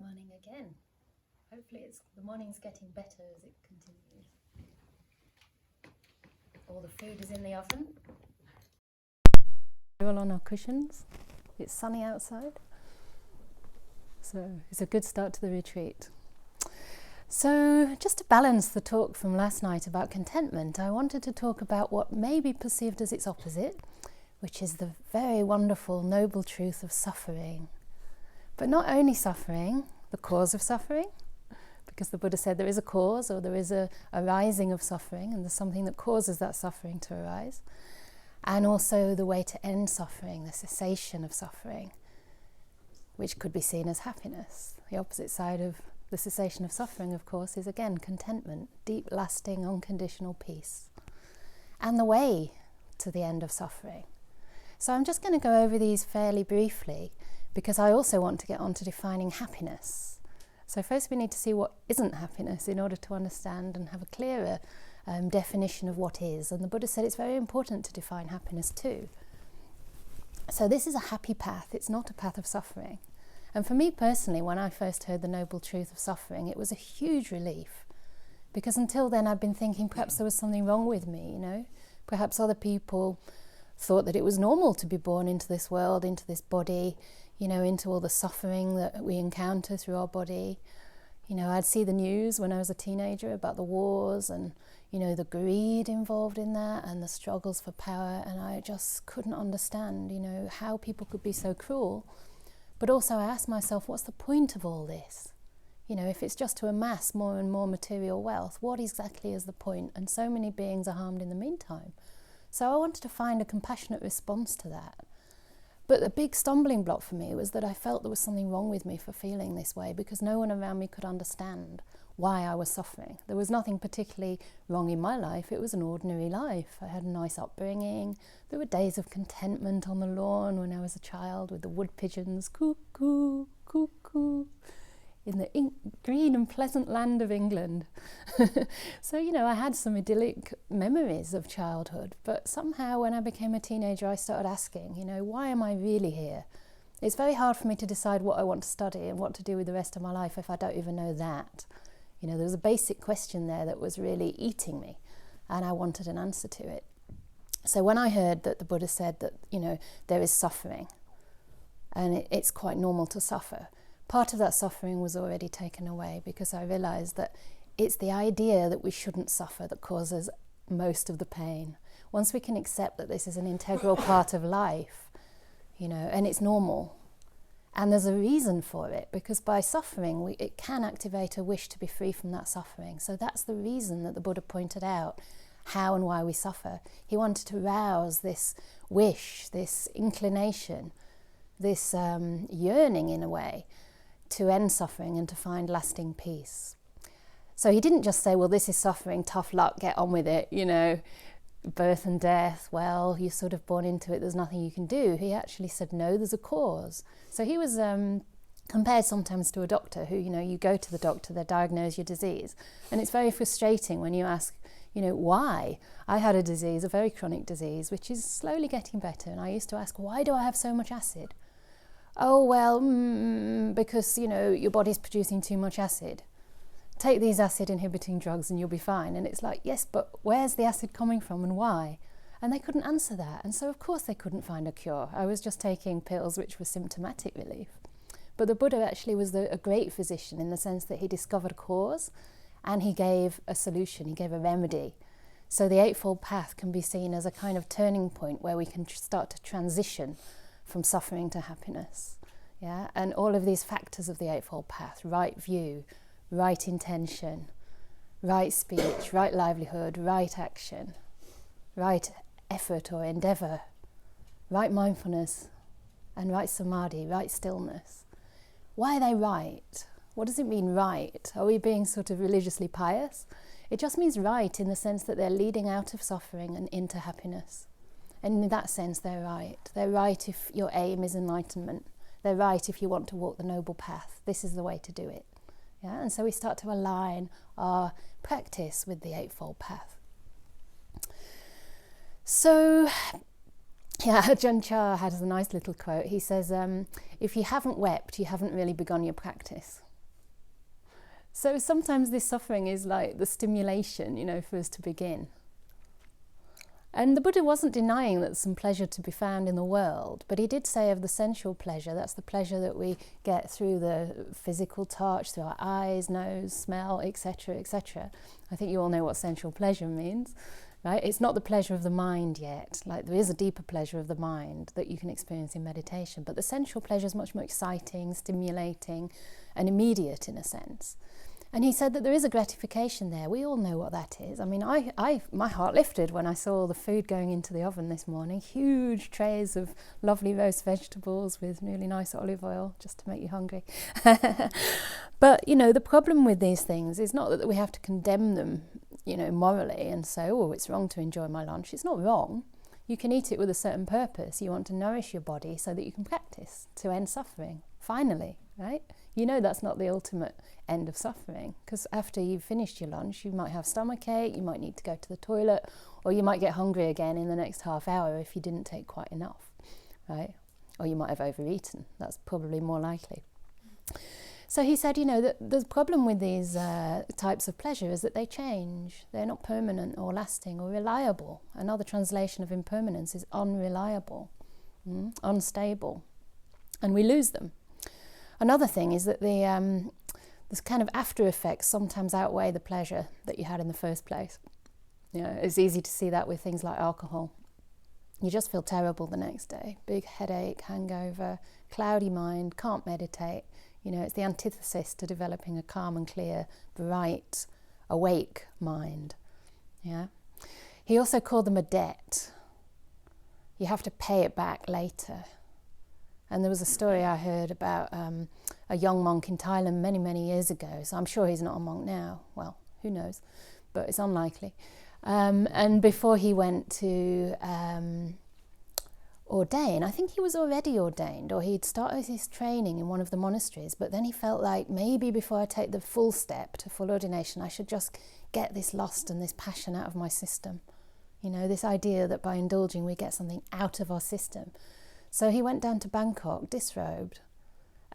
morning again. Hopefully the morning's getting better as it continues. All the food is in the oven. We're all on our cushions. It's sunny outside. So it's a good start to the retreat. So just to balance the talk from last night about contentment, I wanted to talk about what may be perceived as its opposite, which is the very wonderful, noble truth of suffering. But not only suffering, the cause of suffering, because the Buddha said there is a cause, or there is a arising of suffering, and there's something that causes that suffering to arise, and also the way to end suffering, the cessation of suffering, which could be seen as happiness. The opposite side of the cessation of suffering, of course, is again contentment, deep, lasting, unconditional peace, and the way to the end of suffering. So I'm just going to go over these fairly briefly, because I also want to get on to defining happiness. So first we need to see what isn't happiness in order to understand and have a clearer definition of what is. And the Buddha said it's very important to define happiness too. So this is a happy path, it's not a path of suffering. And for me personally, when I first heard the noble truth of suffering, it was a huge relief. Because until then I'd been thinking perhaps there was something wrong with me, Perhaps other people thought that it was normal to be born into this world, into this body, into all the suffering that we encounter through our body. I'd see the news when I was a teenager about the wars and, the greed involved in that and the struggles for power, and I just couldn't understand, how people could be so cruel. But also I asked myself, what's the point of all this? If it's just to amass more and more material wealth, what exactly is the point? And so many beings are harmed in the meantime. So I wanted to find a compassionate response to that. But the big stumbling block for me was that I felt there was something wrong with me for feeling this way, because no one around me could understand why I was suffering. There was nothing particularly wrong in my life. It was an ordinary life. I had a nice upbringing. There were days of contentment on the lawn when I was a child with the wood pigeons, cuckoo, cuckoo, in the green and pleasant land of England. So, I had some idyllic memories of childhood, but somehow when I became a teenager, I started asking, why am I really here? It's very hard for me to decide what I want to study and what to do with the rest of my life if I don't even know that. There was a basic question there that was really eating me, and I wanted an answer to it. So when I heard that the Buddha said that, there is suffering, and it's quite normal to suffer, part of that suffering was already taken away, because I realized that it's the idea that we shouldn't suffer that causes most of the pain. Once we can accept that this is an integral part of life, and it's normal, and there's a reason for it, because by suffering it can activate a wish to be free from that suffering. So that's the reason that the Buddha pointed out how and why we suffer. He wanted to rouse this wish, this inclination, this yearning in a way, to end suffering and to find lasting peace. So he didn't just say, well, this is suffering, tough luck, get on with it, birth and death, well, you're sort of born into it, there's nothing you can do. He actually said, no, there's a cause. So he was compared sometimes to a doctor who, you go to the doctor, they diagnose your disease. And it's very frustrating when you ask, why? I had a disease, a very chronic disease, which is slowly getting better. And I used to ask, why do I have so much acid? Oh, well, because, your body's producing too much acid. Take these acid-inhibiting drugs and you'll be fine. And it's like, yes, but where's the acid coming from and why? And they couldn't answer that. And so, of course, they couldn't find a cure. I was just taking pills which were symptomatic relief. But the Buddha actually was a great physician in the sense that he discovered a cause and he gave a solution, he gave a remedy. So the Eightfold Path can be seen as a kind of turning point where we can start to transition from suffering to happiness. Yeah? And all of these factors of the Eightfold Path, right view, right intention, right speech, right livelihood, right action, right effort or endeavor, right mindfulness, and right samadhi, right stillness. Why are they right? What does it mean, right? Are we being sort of religiously pious? It just means right in the sense that they're leading out of suffering and into happiness. And in that sense, they're right. They're right if your aim is enlightenment. They're right if you want to walk the noble path. This is the way to do it. Yeah? And so we start to align our practice with the Eightfold Path. So, Ajahn Chah has a nice little quote. He says, if you haven't wept, you haven't really begun your practice. So sometimes this suffering is like the stimulation, for us to begin. And the Buddha wasn't denying that there's some pleasure to be found in the world, but he did say of the sensual pleasure, that's the pleasure that we get through the physical touch, through our eyes, nose, smell, etc., etc. I think you all know what sensual pleasure means, right? It's not the pleasure of the mind yet. Like, there is a deeper pleasure of the mind that you can experience in meditation, but the sensual pleasure is much more exciting, stimulating, and immediate in a sense. And he said that there is a gratification there. We all know what that is. I mean, my heart lifted when I saw the food going into the oven this morning. Huge trays of lovely roast vegetables with really nice olive oil, just to make you hungry. But, the problem with these things is not that we have to condemn them, morally and say, oh, it's wrong to enjoy my lunch. It's not wrong. You can eat it with a certain purpose. You want to nourish your body so that you can practice to end suffering, finally, right? That's not the ultimate end of suffering, because after you've finished your lunch, you might have stomachache, you might need to go to the toilet, or you might get hungry again in the next half hour if you didn't take quite enough, right? Or you might have overeaten. That's probably more likely. So he said, that the problem with these types of pleasure is that they change. They're not permanent or lasting or reliable. Another translation of impermanence is unreliable, unstable, and we lose them. Another thing is that this kind of after effects sometimes outweigh the pleasure that you had in the first place. It's easy to see that with things like alcohol. You just feel terrible the next day. Big headache, hangover, cloudy mind, can't meditate. It's the antithesis to developing a calm and clear, bright, awake mind. Yeah. He also called them a debt. You have to pay it back later. And there was a story I heard about a young monk in Thailand many, many years ago. So I'm sure he's not a monk now. Well, who knows? But it's unlikely. And before he went to ordain, I think he was already ordained, or he'd started his training in one of the monasteries. But then he felt like, maybe before I take the full step to full ordination, I should just get this lust and this passion out of my system. This idea that by indulging we get something out of our system. So he went down to Bangkok, disrobed,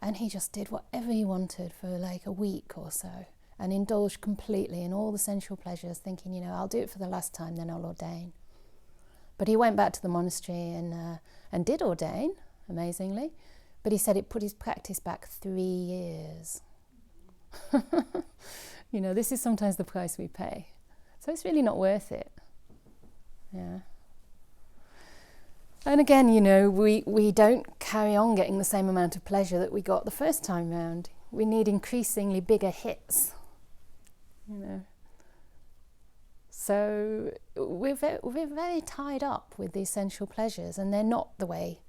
and he just did whatever he wanted for like a week or so, and indulged completely in all the sensual pleasures, thinking, I'll do it for the last time, then I'll ordain. But he went back to the monastery and did ordain, amazingly. But he said it put his practice back 3 years. This is sometimes the price we pay. So it's really not worth it. Yeah. And again, we don't carry on getting the same amount of pleasure that we got the first time round. We need increasingly bigger hits, So we're very tied up with these sensual pleasures, and they're not the way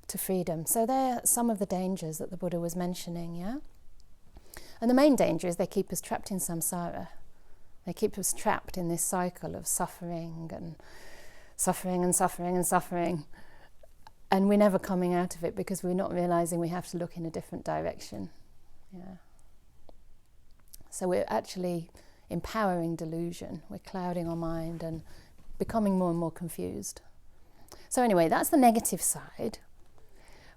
to freedom. So they're some of the dangers that the Buddha was mentioning, yeah? And the main danger is they keep us trapped in samsara. They keep us trapped in this cycle of suffering and suffering and suffering and suffering. And we're never coming out of it because we're not realizing we have to look in a different direction. Yeah. So we're actually empowering delusion. We're clouding our mind and becoming more and more confused. So anyway, that's the negative side.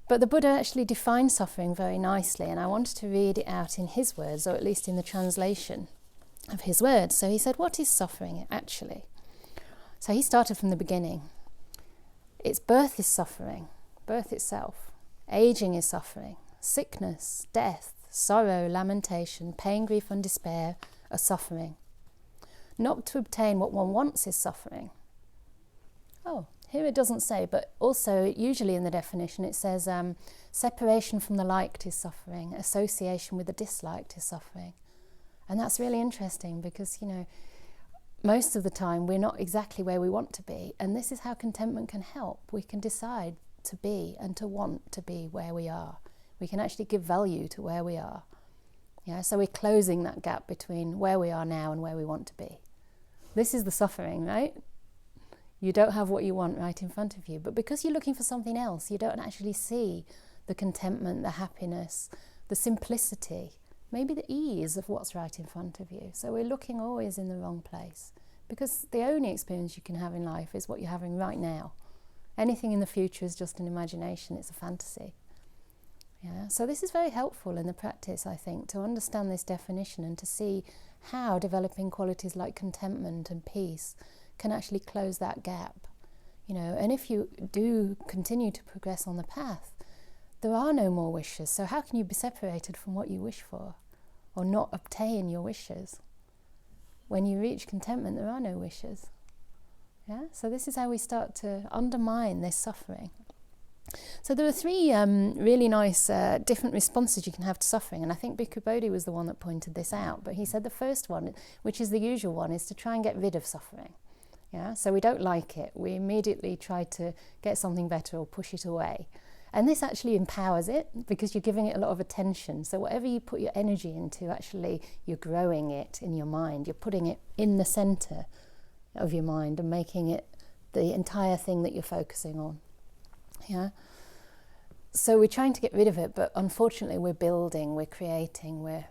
But the Buddha actually defined suffering very nicely, and I wanted to read it out in his words, or at least in the translation of his words. So he said, what is suffering actually? So he started from the beginning. Its birth is suffering, birth itself. Aging is suffering. Sickness, death, sorrow, lamentation, pain, grief, and despair are suffering. Not to obtain what one wants is suffering. Oh, here it doesn't say, but also usually in the definition it says separation from the liked is suffering, association with the disliked is suffering. And that's really interesting because, most of the time we're not exactly where we want to be, and this is how contentment can help. We can decide to be and to want to be where we are. We can actually give value to where we are. Yeah, so we're closing that gap between where we are now and where we want to be. This is the suffering, right? You don't have what you want right in front of you, but because you're looking for something else, you don't actually see the contentment, the happiness, the simplicity, maybe the ease of what's right in front of you. So we're looking always in the wrong place, because the only experience you can have in life is what you're having right now. Anything in the future is just an imagination, it's a fantasy. Yeah, so this is very helpful in the practice, I think, to understand this definition and to see how developing qualities like contentment and peace can actually close that gap. And if you do continue to progress on the path, there are no more wishes. So how can you be separated from what you wish for or not obtain your wishes? When you reach contentment, there are no wishes. Yeah, so this is how we start to undermine this suffering. So there are three really nice different responses you can have to suffering, and I think Bhikkhu Bodhi was the one that pointed this out. But he said the first one, which is the usual one, is to try and get rid of suffering. Yeah, so we don't like it. We immediately try to get something better or push it away. And this actually empowers it because you're giving it a lot of attention. So whatever you put your energy into, actually you're growing it in your mind. You're putting it in the center of your mind and making it the entire thing that you're focusing on. Yeah. So we're trying to get rid of it, but unfortunately we're building, we're creating, we're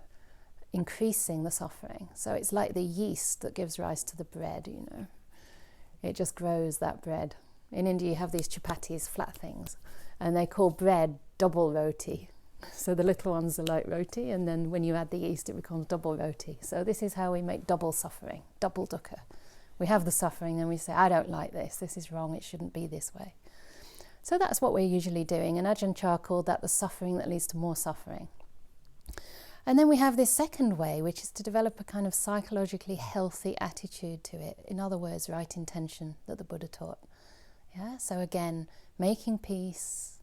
increasing the suffering. So it's like the yeast that gives rise to the bread, It just grows that bread. In India you have these chapatis, flat things, and they call bread double roti. So the little ones are like roti, and then when you add the yeast it becomes double roti. So this is how we make double suffering, double dukkha. We have the suffering, then we say, I don't like this is wrong, it shouldn't be this way. So that's what we're usually doing, and Ajahn Chah called that the suffering that leads to more suffering. And then we have this second way, which is to develop a kind of psychologically healthy attitude to it. In other words, right intention that the Buddha taught. Yeah. So again, making peace,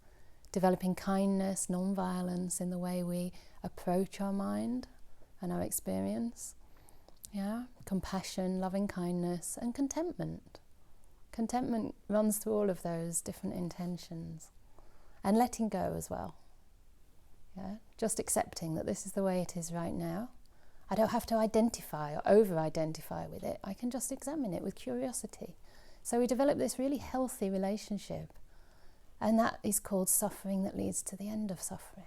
developing kindness, non-violence in the way we approach our mind and our experience. Yeah. Compassion, loving kindness, and contentment. Contentment runs through all of those different intentions. And letting go as well. Yeah? Just accepting that this is the way it is right now. I don't have to identify or over-identify with it. I can just examine it with curiosity. So we develop this really healthy relationship. And that is called suffering that leads to the end of suffering.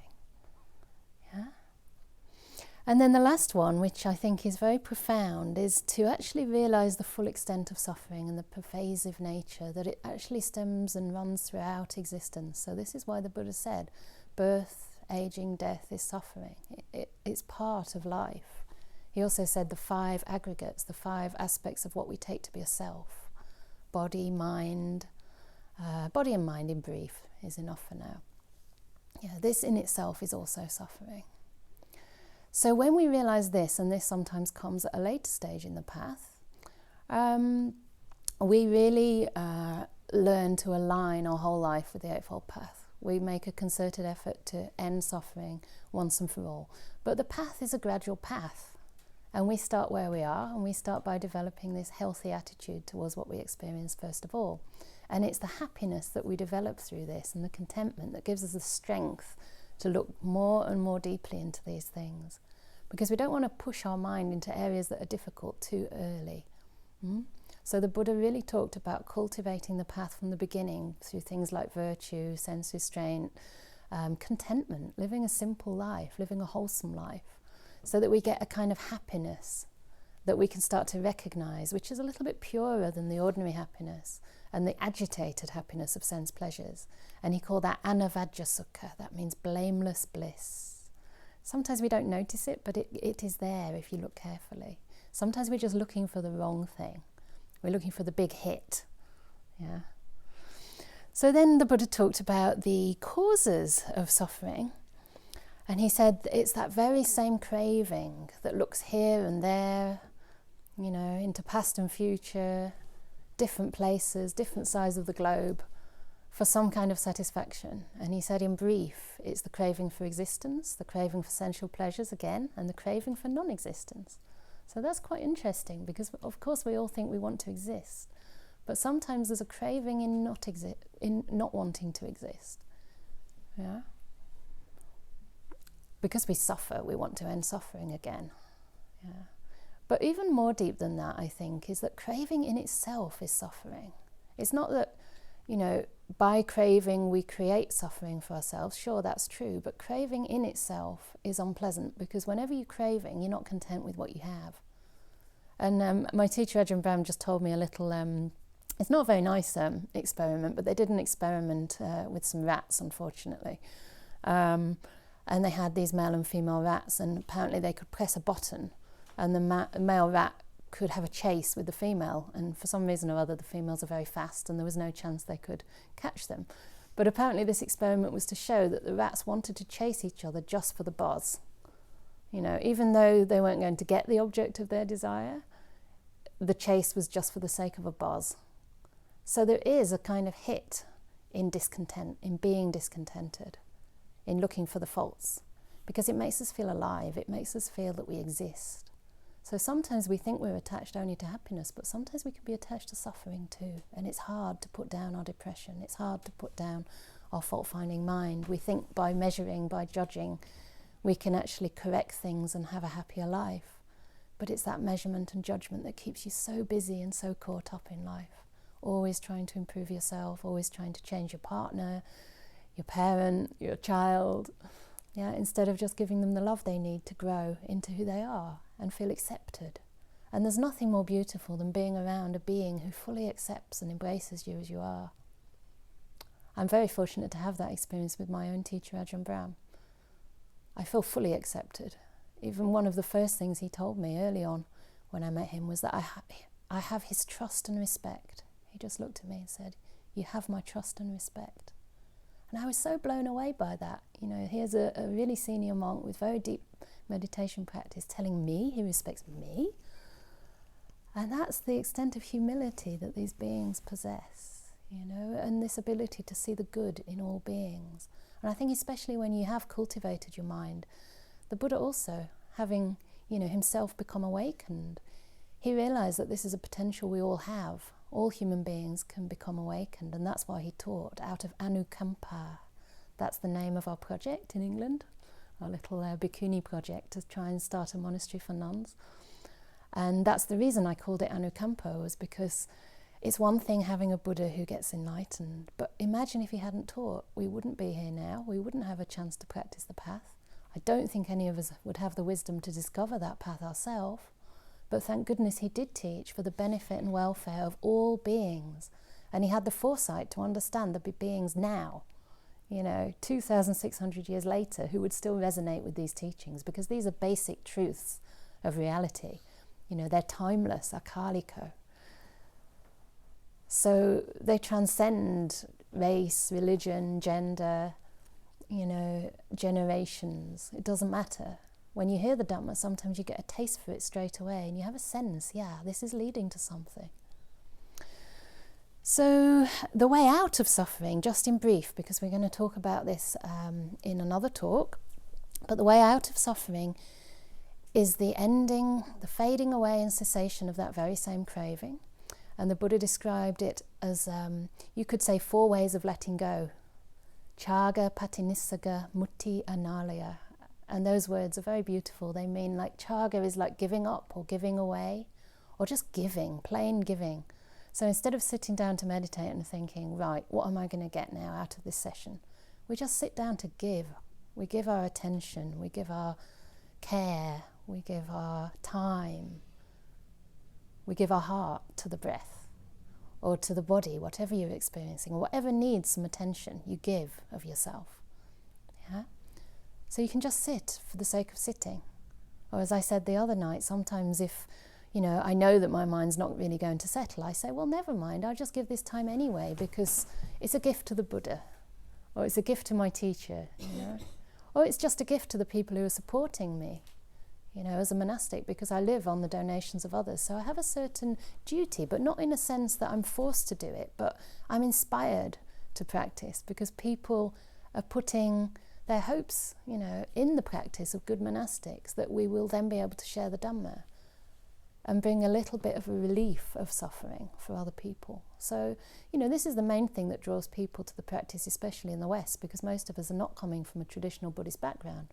Yeah? And then the last one, which I think is very profound, is to actually realize the full extent of suffering and the pervasive nature, that it actually stems and runs throughout existence. So this is why the Buddha said, birth, aging, death is suffering. It's part of life. He also said the 5 aggregates, the 5 aspects of what we take to be a self. Body, mind, body and mind in brief is enough for now. Yeah, this in itself is also suffering. So when we realize this, and this sometimes comes at a later stage in the path, we really learn to align our whole life with the Eightfold Path. We make a concerted effort to end suffering once and for all. But the path is a gradual path, and we start where we are, and we start by developing this healthy attitude towards what we experience first of all. And it's the happiness that we develop through this and the contentment that gives us the strength to look more and more deeply into these things, because we don't want to push our mind into areas that are difficult too early. So the Buddha really talked about cultivating the path from the beginning through things like virtue, sense restraint, contentment, living a simple life, living a wholesome life, so that we get a kind of happiness that we can start to recognize, which is a little bit purer than the ordinary happiness and the agitated happiness of sense pleasures. And he called that anavajja sukha. That means blameless bliss. Sometimes we don't notice it, but it is there if you look carefully. Sometimes we're just looking for the wrong thing. We're looking for the big hit. Yeah. So then the Buddha talked about the causes of suffering. And he said it's that very same craving that looks here and there, into past and future, different places, different sides of the globe, for some kind of satisfaction. And he said in brief, it's the craving for existence, the craving for sensual pleasures again, and the craving for non-existence. So that's quite interesting, because of course we all think we want to exist, but sometimes there's a craving in not wanting to exist. Yeah? Because we suffer, we want to end suffering again. Yeah. But even more deep than that, I think, is that craving in itself is suffering. It's not that, by craving we create suffering for ourselves. Sure, that's true, but craving in itself is unpleasant, because whenever you're craving, you're not content with what you have. And my teacher Ajahn Brahm just told me a little, it's not a very nice experiment, but they did an experiment with some rats, unfortunately. And they had these male and female rats, and apparently they could press a button and the male rat could have a chase with the female, and for some reason or other the females are very fast and there was no chance they could catch them. But apparently this experiment was to show that the rats wanted to chase each other just for the buzz. You know, even though they weren't going to get the object of their desire, the chase was just for the sake of a buzz. So there is a kind of hit in discontent, in being discontented, in looking for the faults, because it makes us feel alive, it makes us feel that we exist. So sometimes we think we're attached only to happiness, but sometimes we can be attached to suffering too. And it's hard to put down our depression. It's hard to put down our fault-finding mind. We think by measuring, by judging, we can actually correct things and have a happier life. But it's that measurement and judgment that keeps you so busy and so caught up in life. Always trying to improve yourself, always trying to change your partner, your parent, your child. Yeah, instead of just giving them the love they need to grow into who they are and feel accepted. And there's nothing more beautiful than being around a being who fully accepts and embraces you as you are. I'm very fortunate to have that experience with my own teacher, Ajahn Brahm. I feel fully accepted. Even one of the first things he told me early on when I met him was that I have his trust and respect. He just looked at me and said, "You have my trust and respect." And I was so blown away by that. You know, here's a really senior monk with very deep meditation practice telling me he respects me. And that's the extent of humility that these beings possess, you know, and this ability to see the good in all beings. And I think especially when you have cultivated your mind, the Buddha also, having, you know, himself become awakened, he realized that this is a potential we all have. All human beings can become awakened, and that's why he taught out of anukampa. That's the name of our project in England, our little bhikkhuni project to try and start a monastery for nuns. And that's the reason I called it anukampa, was because it's one thing having a Buddha who gets enlightened, but imagine if he hadn't taught, we wouldn't be here now, we wouldn't have a chance to practice the path. I don't think any of us would have the wisdom to discover that path ourselves. But thank goodness he did teach for the benefit and welfare of all beings. And he had the foresight to understand the beings now, you know, 2,600 years later, who would still resonate with these teachings, because these are basic truths of reality. You know, they're timeless, akaliko. So they transcend race, religion, gender, you know, generations. It doesn't matter. When you hear the Dhamma, sometimes you get a taste for it straight away and you have a sense, yeah, this is leading to something. So the way out of suffering, just in brief, because we're going to talk about this in another talk, but the way out of suffering is the ending, the fading away and cessation of that very same craving. And the Buddha described it as, you could say, 4 ways of letting go. Chaga, patinissaga, mutti, analaya. And those words are very beautiful. They mean like chaga is like giving up or giving away, or just giving, plain giving. So instead of sitting down to meditate and thinking, right, what am I going to get now out of this session? We just sit down to give. We give our attention, we give our care, we give our time, we give our heart to the breath or to the body, whatever you're experiencing, or whatever needs some attention, you give of yourself. Yeah? So you can just sit for the sake of sitting. Or as I said the other night, sometimes if, you know, I know that my mind's not really going to settle, I say, well, never mind, I'll just give this time anyway, because it's a gift to the Buddha, or it's a gift to my teacher, you know, or it's just a gift to the people who are supporting me, you know, as a monastic, because I live on the donations of others. So I have a certain duty, but not in a sense that I'm forced to do it, but I'm inspired to practice because people are putting their hopes, you know, in the practice of good monastics, that we will then be able to share the Dhamma and bring a little bit of a relief of suffering for other people. So, you know, this is the main thing that draws people to the practice, especially in the West, because most of us are not coming from a traditional Buddhist background.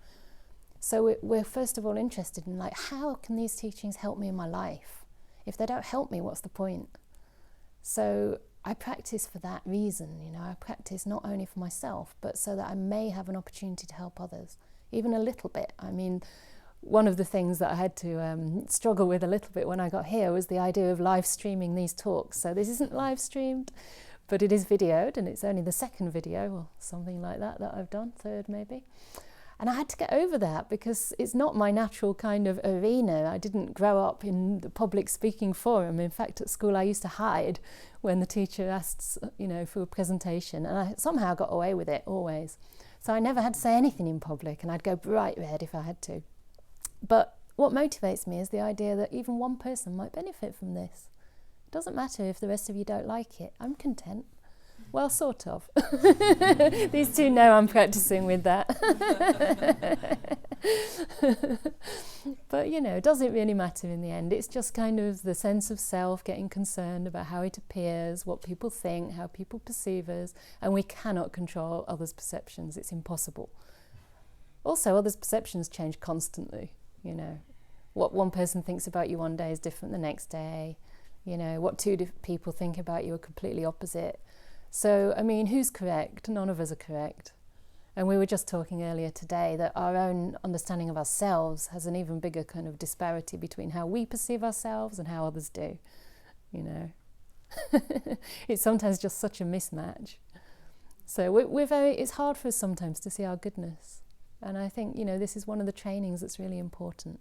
So we're first of all interested in, like, how can these teachings help me in my life? If they don't help me, what's the point? So I practice for that reason, you know, I practice not only for myself, but so that I may have an opportunity to help others, even a little bit. I mean, one of the things that I had to struggle with a little bit when I got here was the idea of live streaming these talks. So this isn't live streamed, but it is videoed, and it's only the second video or something like that I've done, third maybe. And I had to get over that because it's not my natural kind of arena. I didn't grow up in the public speaking forum. In fact, at school I used to hide when the teacher asked, for a presentation, and I somehow got away with it always. So I never had to say anything in public, and I'd go bright red if I had to. But what motivates me is the idea that even one person might benefit from this. It doesn't matter if the rest of you don't like it. I'm content. Well, sort of. These two know I'm practicing with that. But, does it really matter in the end? It's just kind of the sense of self, getting concerned about how it appears, what people think, how people perceive us, and we cannot control others' perceptions. It's impossible. Also, others' perceptions change constantly. What one person thinks about you one day is different the next day. What two people think about you are completely opposite. So, who's correct? None of us are correct. And we were just talking earlier today that our own understanding of ourselves has an even bigger kind of disparity between how we perceive ourselves and how others do, It's sometimes just such a mismatch. So it's hard for us sometimes to see our goodness. And I think, this is one of the trainings that's really important.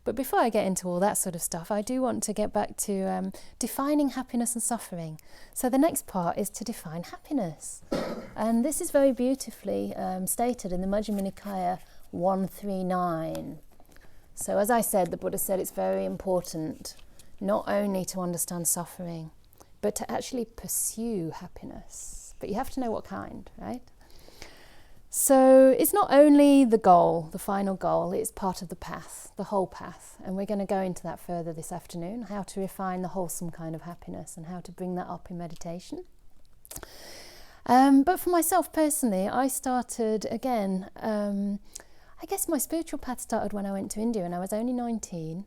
But before I get into all that sort of stuff, I do want to get back to defining happiness and suffering. So the next part is to define happiness. And this is very beautifully stated in the Majjhima Nikaya 139. So as I said, the Buddha said it's very important not only to understand suffering, but to actually pursue happiness. But you have to know what kind, right? So it's not only the goal, the final goal, it's part of the path, the whole path. And we're going to go into that further this afternoon, how to refine the wholesome kind of happiness and how to bring that up in meditation. But for myself personally, I started again, I guess my spiritual path started when I went to India and I was only 19.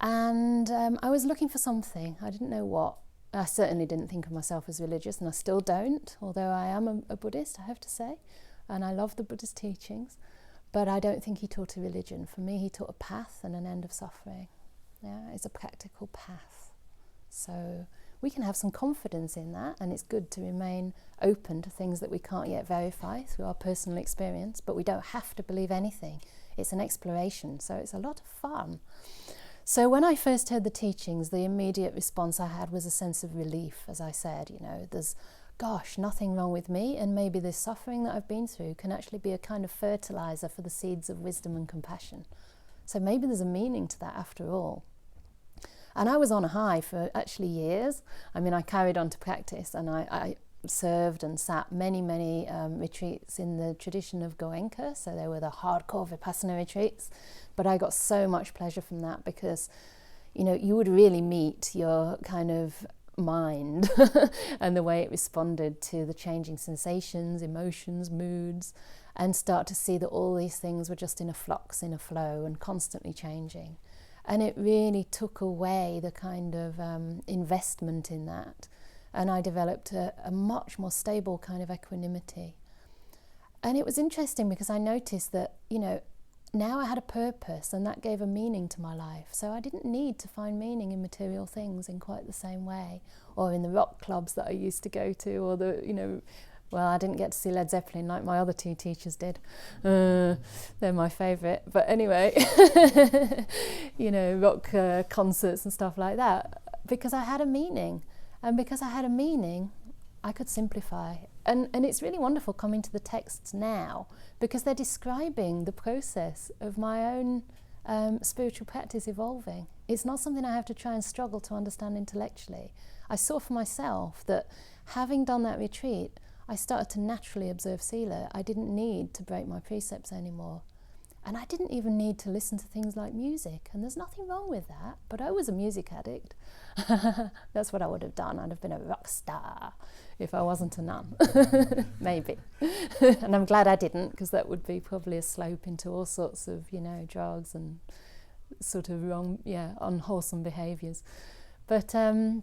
And I was looking for something, I didn't know what. I certainly didn't think of myself as religious, and I still don't, although I am a Buddhist, I have to say. And I love the Buddha's teachings, but I don't think he taught a religion. For me, he taught a path and an end of suffering. Yeah, it's a practical path. So we can have some confidence in that, and it's good to remain open to things that we can't yet verify through our personal experience, but we don't have to believe anything. It's an exploration, so it's a lot of fun. So when I first heard the teachings, the immediate response I had was a sense of relief, as I said, there's nothing wrong with me, and maybe this suffering that I've been through can actually be a kind of fertilizer for the seeds of wisdom and compassion. So maybe there's a meaning to that after all. And I was on a high for actually years. I carried on to practice, and I served and sat many retreats in the tradition of Goenka, so they were the hardcore Vipassana retreats. But I got so much pleasure from that because, you would really meet your kind of mind and the way it responded to the changing sensations, emotions, moods, and start to see that all these things were just in a flux, in a flow, and constantly changing. And it really took away the kind of investment in that, and I developed a much more stable kind of equanimity. And it was interesting because I noticed that now I had a purpose, and that gave a meaning to my life. So I didn't need to find meaning in material things in quite the same way, or in the rock clubs that I used to go to, or well, I didn't get to see Led Zeppelin like my other two teachers did. They're my favourite. But anyway, rock concerts and stuff like that, because I had a meaning. And because I had a meaning, I could simplify. And it's really wonderful coming to the texts now, because they're describing the process of my own spiritual practice evolving. It's not something I have to try and struggle to understand intellectually. I saw for myself that having done that retreat, I started to naturally observe Sila. I didn't need to break my precepts anymore. And I didn't even need to listen to things like music. And there's nothing wrong with that. But I was a music addict. That's what I would have done. I'd have been a rock star if I wasn't a nun. Maybe. And I'm glad I didn't, because that would be probably a slope into all sorts of, drugs and sort of wrong, unwholesome behaviours. But I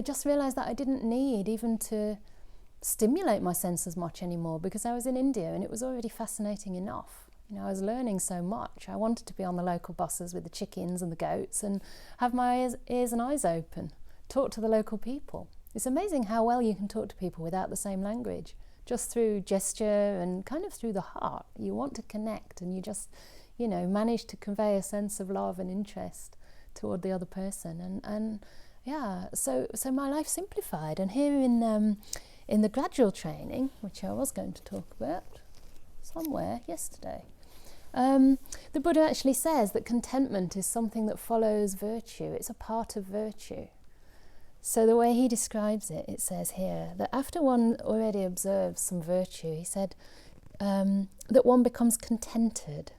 just realised that I didn't need even to stimulate my senses much anymore, because I was in India and it was already fascinating enough. I was learning so much. I wanted to be on the local buses with the chickens and the goats and have my ears and eyes open, talk to the local people. It's amazing how well you can talk to people without the same language, just through gesture and kind of through the heart. You want to connect, and you just, manage to convey a sense of love and interest toward the other person. And yeah, so my life simplified. And here in the gradual training, which I was going to talk about somewhere yesterday, the Buddha actually says that contentment is something that follows virtue. It's a part of virtue. So the way he describes it, it says here that after one already observes some virtue, he said that one becomes contented,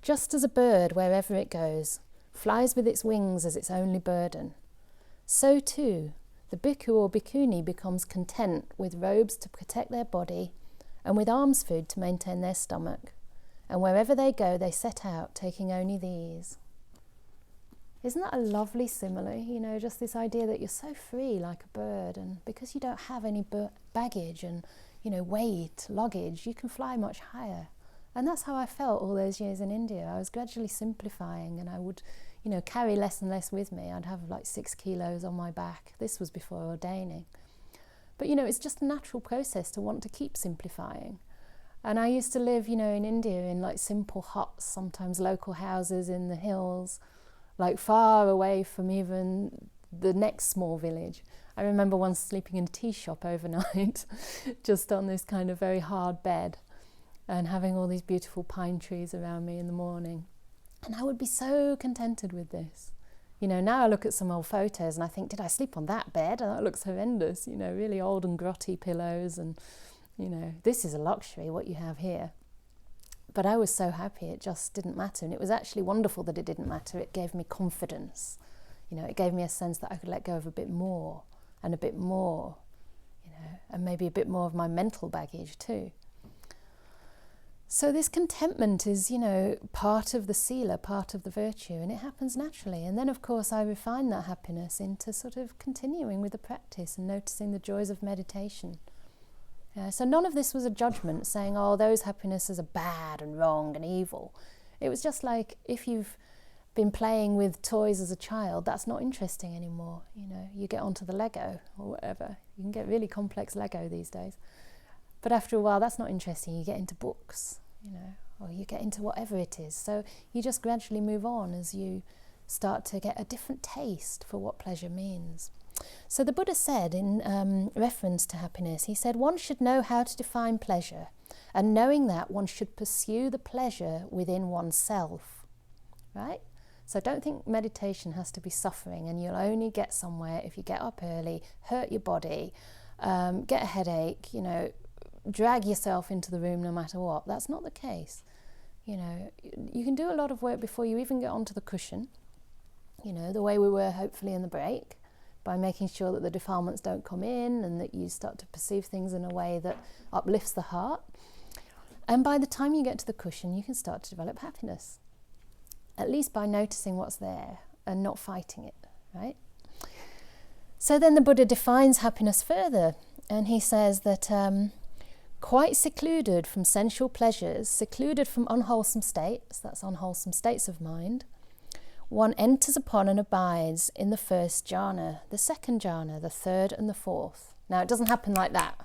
just as a bird, wherever it goes, flies with its wings as its only burden. So too, the bhikkhu or bhikkhuni becomes content with robes to protect their body and with alms food to maintain their stomach. And wherever they go, they set out, taking only these. Isn't that a lovely simile? Just this idea that you're so free like a bird, and because you don't have any baggage and, weight, luggage, you can fly much higher. And that's how I felt all those years in India. I was gradually simplifying, and I would, carry less and less with me. I'd have like 6 kilos on my back. This was before ordaining. But, it's just a natural process to want to keep simplifying. And I used to live, in India in like simple huts, sometimes local houses in the hills, like far away from even the next small village. I remember once sleeping in a tea shop overnight, just on this kind of very hard bed, and having all these beautiful pine trees around me in the morning. And I would be so contented with this. Now I look at some old photos and I think, did I sleep on that bed? And that looks horrendous, really old and grotty pillows, and this is a luxury, what you have here. But I was so happy, it just didn't matter. And it was actually wonderful that it didn't matter. It gave me confidence. It gave me a sense that I could let go of a bit more, and maybe a bit more of my mental baggage too. So this contentment is, part of the sila, part of the virtue, and it happens naturally. And then, of course, I refine that happiness into sort of continuing with the practice and noticing the joys of meditation. So none of this was a judgment saying, oh, those happinesses are bad and wrong and evil. It was just like, if you've been playing with toys as a child, that's not interesting anymore. You get onto the Lego or whatever. You can get really complex Lego these days. But after a while, that's not interesting. You get into books, or you get into whatever it is. So you just gradually move on as you start to get a different taste for what pleasure means. So the Buddha said in reference to happiness, he said, one should know how to define pleasure, and knowing that, one should pursue the pleasure within oneself, right? So don't think meditation has to be suffering, and you'll only get somewhere if you get up early, hurt your body, get a headache, drag yourself into the room no matter what. That's not the case. You can do a lot of work before you even get onto the cushion, the way we were hopefully in the break, by making sure that the defilements don't come in and that you start to perceive things in a way that uplifts the heart. And by the time you get to the cushion, you can start to develop happiness, at least by noticing what's there and not fighting it, right? So then the Buddha defines happiness further, and he says that quite secluded from sensual pleasures, secluded from unwholesome states, that's unwholesome states of mind, one enters upon and abides in the first jhana, the second jhana, the third and the fourth. Now, it doesn't happen like that,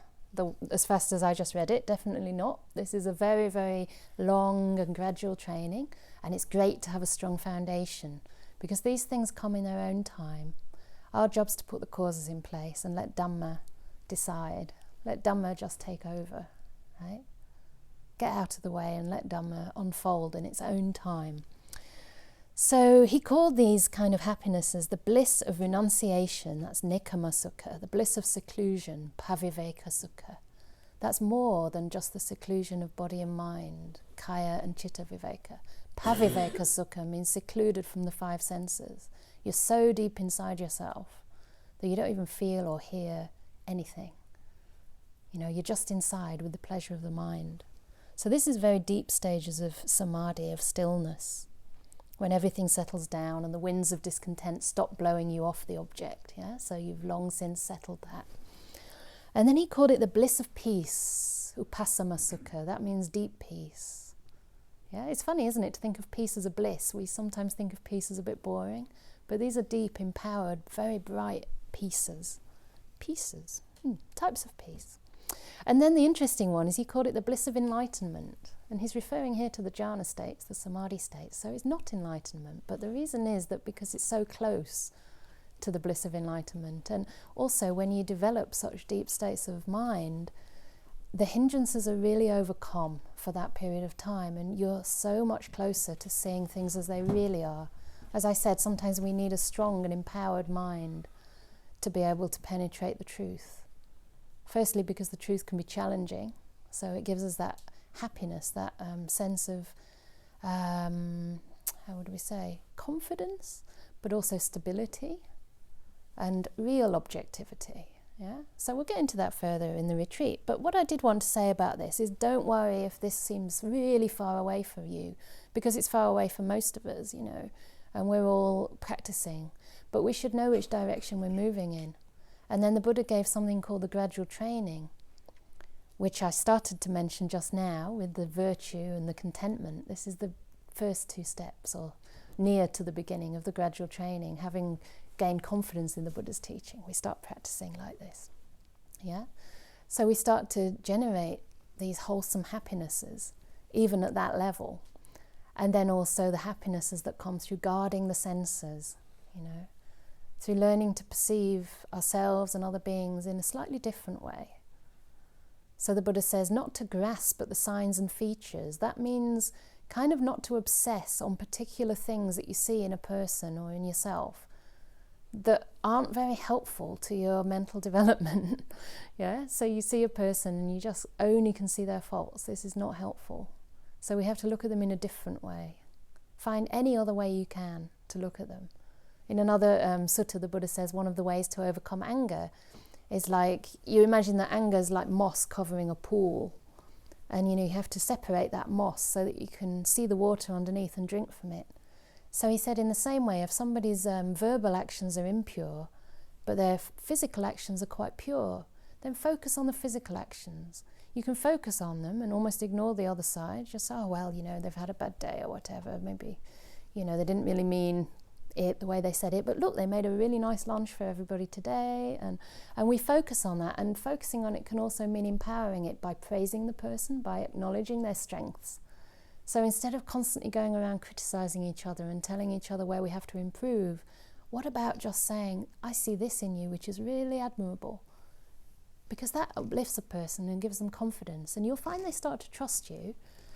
as fast as I just read it, definitely not. This is a very, very long and gradual training, and it's great to have a strong foundation, because these things come in their own time. Our job's to put the causes in place and let Dhamma decide. Let Dhamma just take over, right? Get out of the way and let Dhamma unfold in its own time. So he called these kind of happinesses the bliss of renunciation, that's nikkama sukha, the bliss of seclusion, paviveka sukha. That's more than just the seclusion of body and mind, kaya and chitta viveka. Paviveka sukha means secluded from the 5 senses. You're so deep inside yourself that you don't even feel or hear anything. You're just inside with the pleasure of the mind. So this is very deep stages of samadhi, of stillness, when everything settles down and the winds of discontent stop blowing you off the object, yeah? So you've long since settled that. And then he called it the bliss of peace, upasama sukha. That means deep peace. Yeah, it's funny, isn't it, to think of peace as a bliss. We sometimes think of peace as a bit boring, but these are deep, empowered, very bright peaces, pieces, types of peace. And then the interesting one is he called it the bliss of enlightenment. And he's referring here to the jhana states, the samadhi states. So it's not enlightenment, but the reason is that because it's so close to the bliss of enlightenment. And also when you develop such deep states of mind, the hindrances are really overcome for that period of time, and you're so much closer to seeing things as they really are. As I said, sometimes we need a strong and empowered mind to be able to penetrate the truth. Firstly, because the truth can be challenging, so it gives us that happiness, that sense of, how would we say, confidence, but also stability and real objectivity. Yeah. So we'll get into that further in the retreat. But what I did want to say about this is don't worry if this seems really far away from you, because it's far away from most of us, and we're all practicing. But we should know which direction we're moving in. And then the Buddha gave something called the gradual training, which I started to mention just now with the virtue and the contentment. This is the first two steps, or near to the beginning of the gradual training. Having gained confidence in the Buddha's teaching, we start practicing like this. Yeah? So we start to generate these wholesome happinesses, even at that level. And then also the happinesses that come through guarding the senses, through learning to perceive ourselves and other beings in a slightly different way. So the Buddha says not to grasp at the signs and features. That means kind of not to obsess on particular things that you see in a person or in yourself that aren't very helpful to your mental development. Yeah. So you see a person and you just only can see their faults. This is not helpful. So we have to look at them in a different way. Find any other way you can to look at them. In another sutta, the Buddha says one of the ways to overcome anger is like, you imagine that anger is like moss covering a pool. And you have to separate that moss so that you can see the water underneath and drink from it. So he said in the same way, if somebody's verbal actions are impure, but their physical actions are quite pure, then focus on the physical actions. You can focus on them and almost ignore the other side. Just, they've had a bad day or whatever. Maybe, they didn't really mean it the way they said it, but look, they made a really nice lunch for everybody today, and we focus on that. And focusing on it can also mean empowering it by praising the person, by acknowledging their strengths. So instead of constantly going around criticizing each other and telling each other where we have to improve, what about just saying, I see this in you which is really admirable? Because that uplifts a person and gives them confidence, and you'll find they start to trust you,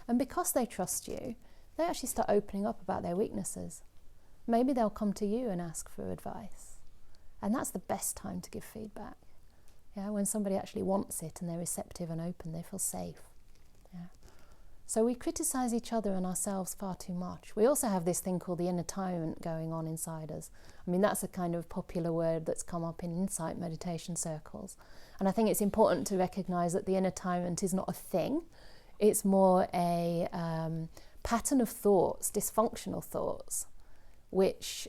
and because they trust you, they actually start opening up about their weaknesses. Maybe they'll come to you and ask for advice, and that's the best time to give feedback. Yeah, when somebody actually wants it and they're receptive and open, they feel safe. Yeah. So we criticize each other and ourselves far too much. We also have this thing called the inner tyrant going on inside us. I mean, that's a kind of popular word that's come up in insight meditation circles. And I think it's important to recognize that the inner tyrant is not a thing. It's more a pattern of thoughts, dysfunctional thoughts, which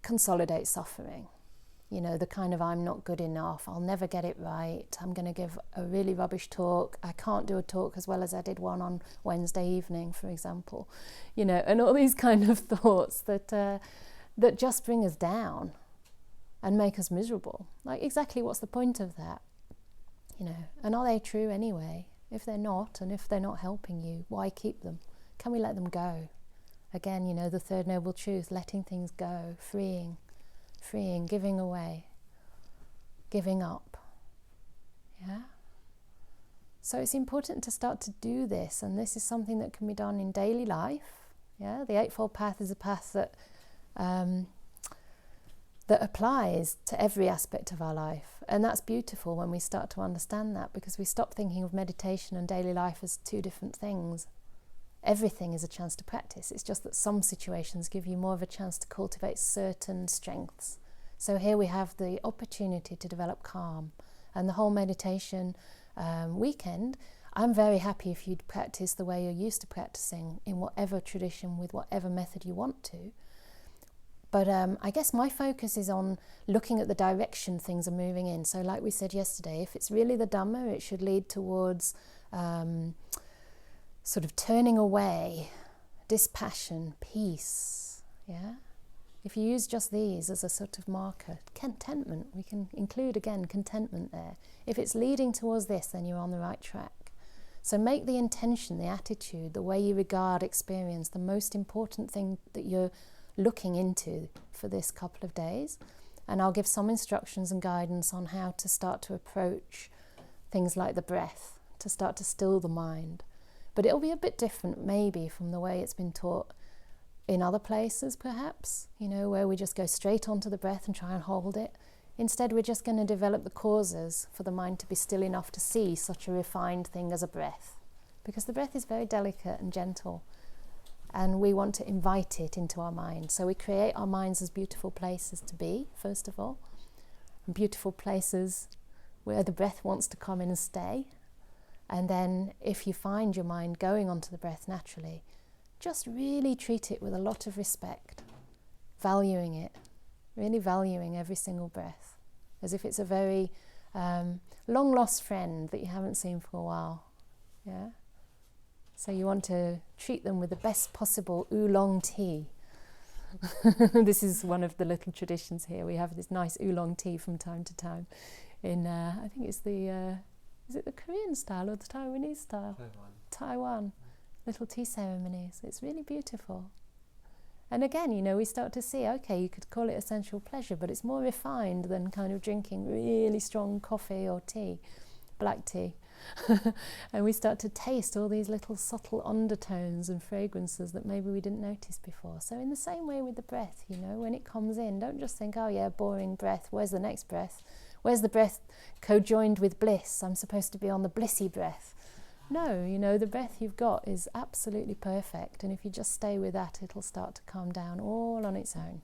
consolidate suffering. The kind of I'm not good enough, I'll never get it right, I'm going to give a really rubbish talk, I can't do a talk as well as I did one on Wednesday evening, for example. And all these kind of thoughts that just bring us down and make us miserable. Like, exactly what's the point of that? And are they true anyway? If they're not, and if they're not helping you, why keep them? Can we let them go? Again, the third noble truth, letting things go, freeing, giving away, giving up. Yeah? So it's important to start to do this, and this is something that can be done in daily life. Yeah? The Eightfold Path is a path that applies to every aspect of our life, and that's beautiful when we start to understand that, because we stop thinking of meditation and daily life as two different things. Everything is a chance to practice. It's just that some situations give you more of a chance to cultivate certain strengths. So here we have the opportunity to develop calm. And the whole meditation weekend, I'm very happy if you'd practice the way you're used to practicing in whatever tradition, with whatever method you want to. But I guess my focus is on looking at the direction things are moving in. So like we said yesterday, if it's really the Dhamma, it should lead towards sort of turning away, dispassion, peace, yeah? If you use just these as a sort of marker, contentment, we can include again contentment there. If it's leading towards this, then you're on the right track. So make the intention, the attitude, the way you regard experience, the most important thing that you're looking into for this couple of days. And I'll give some instructions and guidance on how to start to approach things like the breath, to start to still the mind. But it'll be a bit different maybe from the way it's been taught in other places perhaps, where we just go straight onto the breath and try and hold it. Instead, we're just going to develop the causes for the mind to be still enough to see such a refined thing as a breath. Because the breath is very delicate and gentle, and we want to invite it into our mind. So we create our minds as beautiful places to be, first of all, and beautiful places where the breath wants to come in and stay. And then if you find your mind going onto the breath naturally, just really treat it with a lot of respect, valuing it, really valuing every single breath, as if it's a very long-lost friend that you haven't seen for a while. Yeah. So you want to treat them with the best possible oolong tea. This is one of the little traditions here. We have this nice oolong tea from time to time. In I think it's is it the Korean style or the Taiwanese style? Taiwan. Little tea ceremonies. It's really beautiful. And again, we start to see, okay, you could call it a sensual pleasure, but it's more refined than kind of drinking really strong coffee or tea, black tea. And we start to taste all these little subtle undertones and fragrances that maybe we didn't notice before. So in the same way with the breath, when it comes in, don't just think, oh yeah, boring breath, where's the next breath? Where's the breath co-joined with bliss? I'm supposed to be on the blissy breath. No, the breath you've got is absolutely perfect, and if you just stay with that, it'll start to calm down all on its own.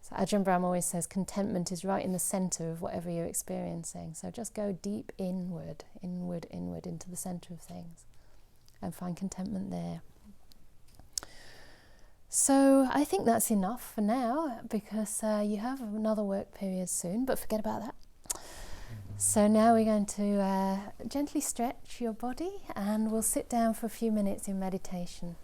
So Ajahn Brahm always says contentment is right in the centre of whatever you're experiencing. So just go deep inward into the centre of things and find contentment there. So I think that's enough for now, because you have another work period soon, but forget about that. So now we're going to gently stretch your body, and we'll sit down for a few minutes in meditation.